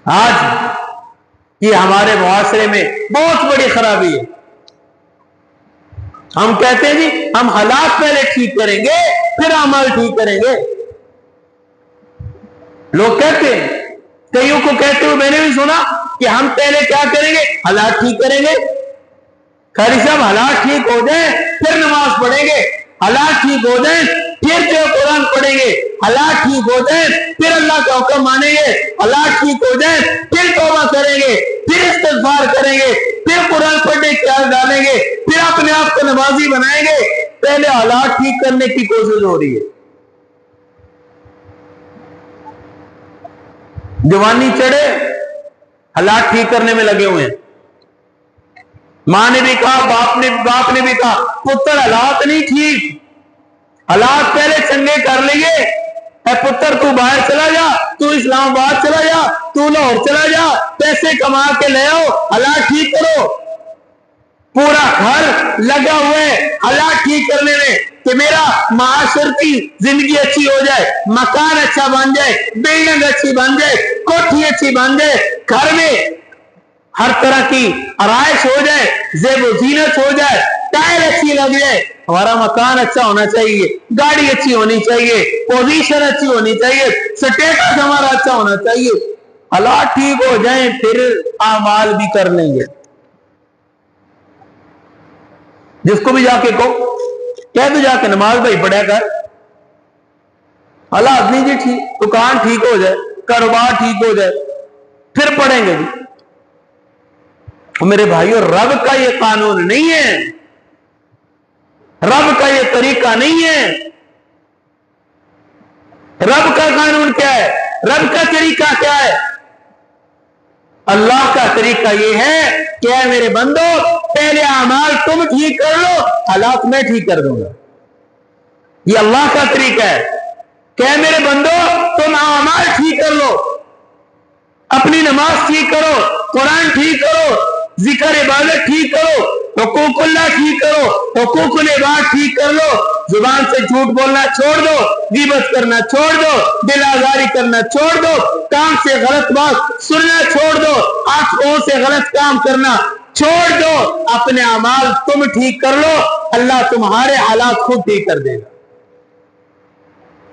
آج یہ ہمارے معاشرے میں بہت بڑی خرابی ہے. ہم کہتے ہیں جی ہم حالات پہلے ٹھیک کریں گے پھر اعمال ٹھیک کریں گے. لوگ کہتے ہیں, کئیوں کو کہتے ہوئے میں نے بھی سنا کہ ہم پہلے کیا کریں گے, حالات ٹھیک کریں گے. قاری صاحب حالات ٹھیک ہو جائیں پھر نماز پڑھیں گے, حالات ٹھیک ہو جائیں پھر جو قرآن پڑھیں گے, حالات ٹھیک ہو جائیں پھر اللہ کا حکم مانیں گے, حالات ٹھیک ہو جائیں پھر توبہ کریں گے, پھر استغفار کریں گے, پھر قرآن پڑھنے کی عادت ڈالیں گے, پھر اپنے آپ کو نمازی بنائیں گے. پہلے حالات ٹھیک کرنے کی کوشش ہو رہی ہے. جوانی چڑھے حالات ٹھیک کرنے میں لگے ہوئے ہیں. ماں نے بھی کہا, باپ نے بھی کہا, پتر حالات نہیں ٹھیک, حالات پہلے چنگے کر لیے. اے پتر تو باہر چلا جا, تو اسلام آباد چلا جا, تو لاہور چلا جا, پیسے کما کے لے آؤ, حالات ٹھیک کرو. پورا گھر لگا ہوئے حالات ٹھیک کرنے میں کہ میرا معاشرتی زندگی اچھی ہو جائے, مکان اچھا بن جائے, بلڈنگ اچھی بن جائے, کوٹھی اچھی بن جائے, گھر میں ہر طرح کی آرائش ہو جائے, زیب و زینت ہو جائے, ٹائل اچھی لگ جائے. ہمارا مکان اچھا ہونا چاہیے, گاڑی اچھی ہونی چاہیے, پوزیشن اچھی ہونی چاہیے, سٹیٹس ہمارا اچھا ہونا چاہیے. حالات ٹھیک ہو جائیں پھر اعمال بھی کر لیں گے. جس کو بھی جا کے کہو, کہہ دو جا کے نماز بھائی پڑھا کر, حالات نہیں جی ٹھیک, دکان ٹھیک ہو جائے, کاروبار ٹھیک ہو جائے پھر پڑھیں گے جی. میرے بھائیو, رب کا یہ قانون نہیں ہے, رب کا یہ طریقہ نہیں ہے. رب کا قانون کیا ہے, رب کا طریقہ کیا ہے؟ اللہ کا طریقہ یہ ہے کہ اے میرے بندو, پہلے اعمال تم ٹھیک کر لو, حالات میں ٹھیک کر دوں گا. یہ اللہ کا طریقہ ہے کہ اے میرے بندو تم اعمال ٹھیک کر لو, اپنی نماز ٹھیک کرو, قرآن ٹھیک کرو, ذکر عبادت ٹھیک کرو, حقوق اللہ ٹھیک کرو, حقوق العباد ٹھیک کر لو, زبان سے جھوٹ بولنا چھوڑ دو, غیبت کرنا چھوڑ دو, دل آزاری کرنا چھوڑ دو, کان سے غلط بات سننا چھوڑ دو, آنکھوں سے غلط کام کرنا چھوڑ دو. اپنے اعمال تم ٹھیک کر لو, اللہ تمہارے حالات خود ٹھیک کر دے گا.